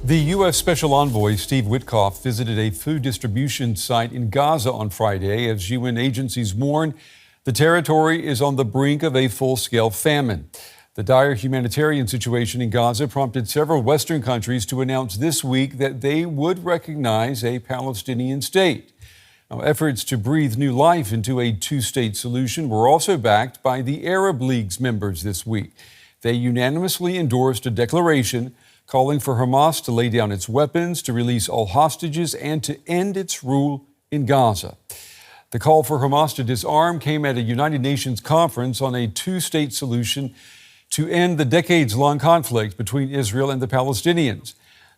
The U.S. Special Envoy Steve Witkoff visited a food distribution site in Gaza on Friday as UN agencies warn the territory is on the brink of a full-scale famine. The dire humanitarian situation in Gaza prompted several Western countries to announce this week that they would recognize a Palestinian state. Now, efforts to breathe new life into a two-state solution were also backed by the Arab League's members this week. They unanimously endorsed a declaration calling for Hamas to lay down its weapons, to release all hostages, and to end its rule in Gaza. The call for Hamas to disarm came at a United Nations conference on a two-state solution to end the decades-long conflict between Israel and the Palestinians.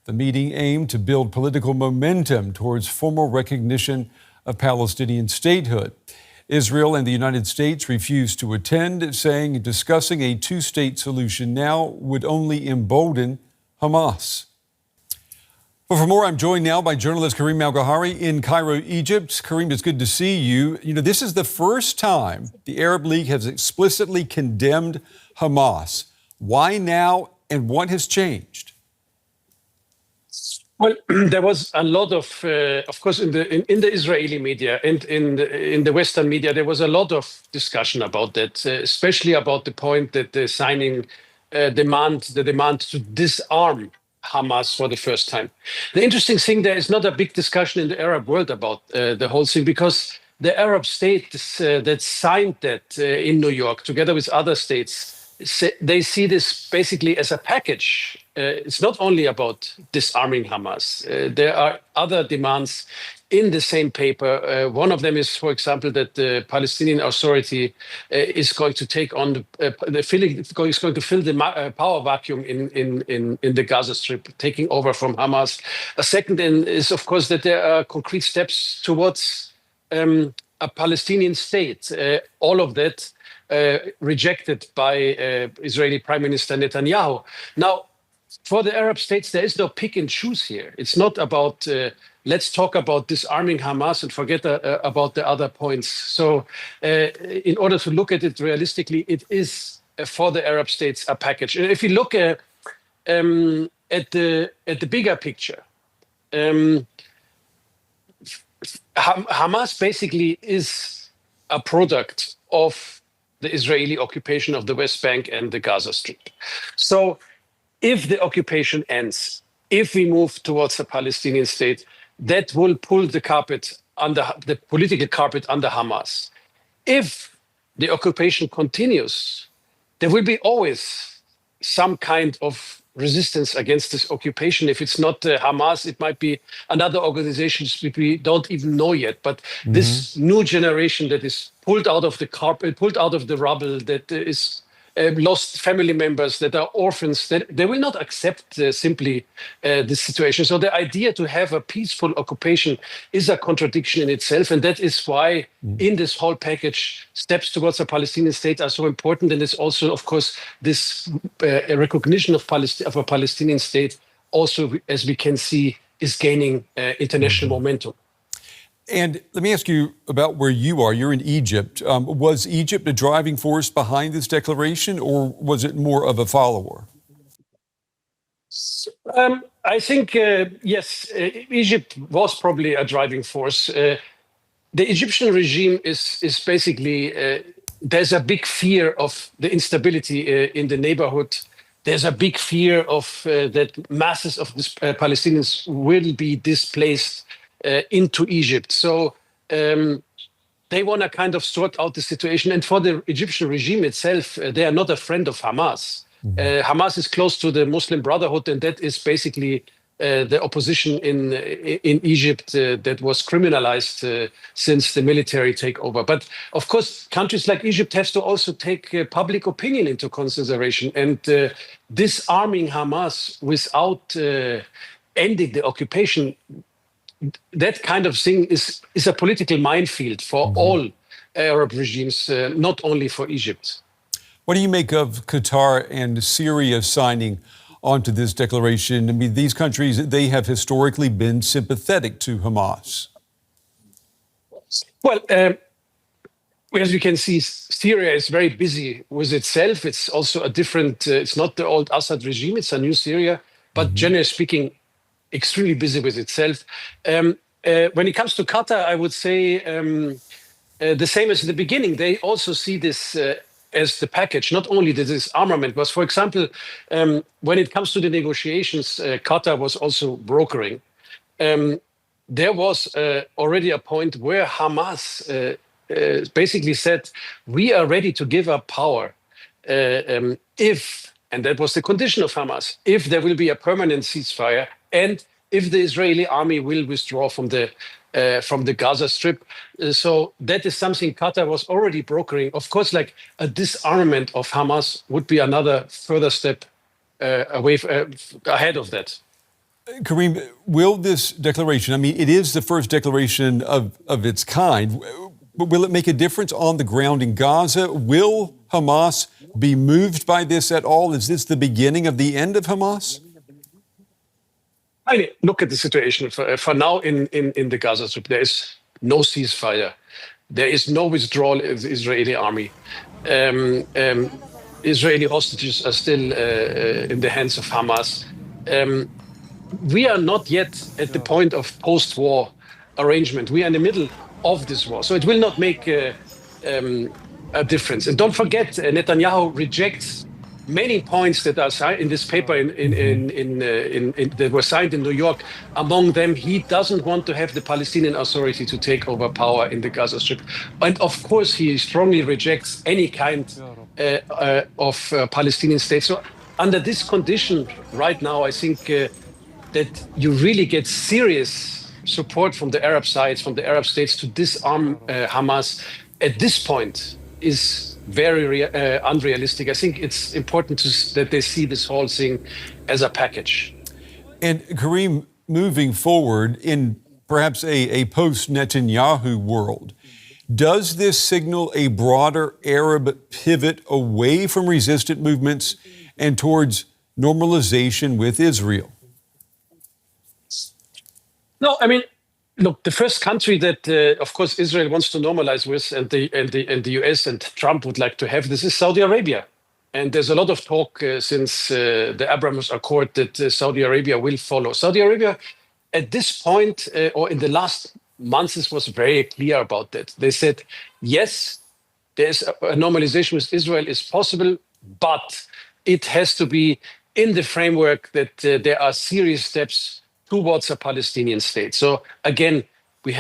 The meeting aimed to build political momentum towards formal recognition of Palestinian statehood. Israel and the United States refused to attend, saying discussing a two-state solution now would only embolden Hamas. Well, for more, I'm joined now by journalist Karim El-Gawhary in Cairo, Egypt. Karim, it's good to see you. You know, this is the first time the Arab League has explicitly condemned Hamas. Why now, and what has changed? Well, there was a lot of course, in the Israeli media and in the Western media, there was a lot of discussion about that, especially about the point that the signing the demand to disarm Hamas for the first time. The interesting thing, there is not a big discussion in the Arab world about the whole thing, because the Arab states that signed that in New York, together with other states, they see this basically as a package. It's not only about disarming Hamas. There are other demands in the same paper. One of them is, for example, that the Palestinian Authority is going to take on is going to fill the power vacuum in the Gaza Strip, taking over from Hamas. A second is, of course, that there are concrete steps towards a Palestinian state. All of that rejected by Israeli Prime Minister Netanyahu. Now, for the Arab states, there is no pick and choose here. It's not about let's talk about disarming Hamas and forget about the other points. So in order to look at it realistically, it is for the Arab states a package. And if you look at the bigger picture, Hamas basically is a product of the Israeli occupation of the West Bank and the Gaza Strip. So if the occupation ends, if we move towards a Palestinian state, that will pull the political carpet under Hamas. If the occupation continues, there will be always some kind of resistance against this occupation. If it's not Hamas, it might be another organization we don't even know yet. But this new generation that is pulled out of the carpet, pulled out of the rubble, that is lost family members, that are orphans, that they will not accept simply this situation. So the idea to have a peaceful occupation is a contradiction in itself. And that is why in this whole package, steps towards a Palestinian state are so important. And it's also, of course, this recognition of a Palestinian state also, as we can see, is gaining international momentum. And let me ask you about where you are. You're in Egypt. Was Egypt a driving force behind this declaration, or was it more of a follower? I think, yes, Egypt was probably a driving force. The Egyptian regime is basically, there's a big fear of the instability in the neighborhood. There's a big fear of that masses of Palestinians will be displaced into Egypt. So they want to kind of sort out the situation. And for the Egyptian regime itself, they are not a friend of Hamas. Hamas is close to the Muslim Brotherhood, and that is basically the opposition in Egypt that was criminalized since the military takeover. But of course, countries like Egypt have to also take public opinion into consideration. And disarming Hamas without ending the occupation, that kind of thing is a political minefield for all Arab regimes, not only for Egypt. What do you make of Qatar and Syria signing onto this declaration? I mean, these countries, they have historically been sympathetic to Hamas. Well, as you can see, Syria is very busy with itself. It's also a different, it's not the old Assad regime, it's a new Syria. But generally speaking, extremely busy with itself. When it comes to Qatar, I would say the same as in the beginning. They also see this as the package, not only the disarmament, but for example, when it comes to the negotiations, Qatar was also brokering. There was already a point where Hamas basically said, we are ready to give up power if, and that was the condition of Hamas, if there will be a permanent ceasefire and if the Israeli army will withdraw from the Gaza Strip. So that is something Qatar was already brokering. Of course, like a disarmament of Hamas would be another further step ahead of that. Karim, will this declaration, I mean, it is the first declaration of its kind, but will it make a difference on the ground in Gaza? Will Hamas be moved by this at all? Is this the beginning of the end of Hamas? I mean, look at the situation. For now in the Gaza Strip, there is no ceasefire. There is no withdrawal of the Israeli army. Israeli hostages are still in the hands of Hamas. We are not yet at the point of post-war arrangement. We are in the middle of this war. So it will not make a difference. And don't forget, Netanyahu rejects many points that are signed in this paper that were signed in New York. Among them, he doesn't want to have the Palestinian Authority to take over power in the Gaza Strip. And of course, he strongly rejects any kind of Palestinian state. So under this condition right now, I think that you really get serious support from the Arab sides, from the Arab states to disarm Hamas at this point is very unrealistic. I think it's important that they see this whole thing as a package. And Karim, moving forward in perhaps a post-Netanyahu world, does this signal a broader Arab pivot away from resistant movements and towards normalization with Israel? No, I mean, look, the first country that, of course, Israel wants to normalize with, and the US and Trump would like to have this is Saudi Arabia. And there's a lot of talk since the Abraham Accord that Saudi Arabia will follow. Saudi Arabia, at this point, or in the last months, was very clear about that. They said, yes, there's a normalization with Israel is possible, but it has to be in the framework that there are serious steps towards a Palestinian state. So again, we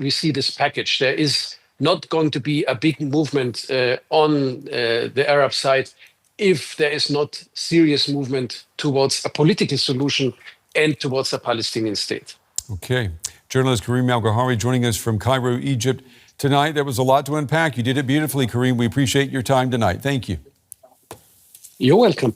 see this package. There is not going to be a big movement on the Arab side if there is not serious movement towards a political solution and towards a Palestinian state. Okay. Journalist Karim El-Gawhary joining us from Cairo, Egypt tonight. There was a lot to unpack. You did it beautifully, Karim. We appreciate your time tonight. Thank you. You're welcome.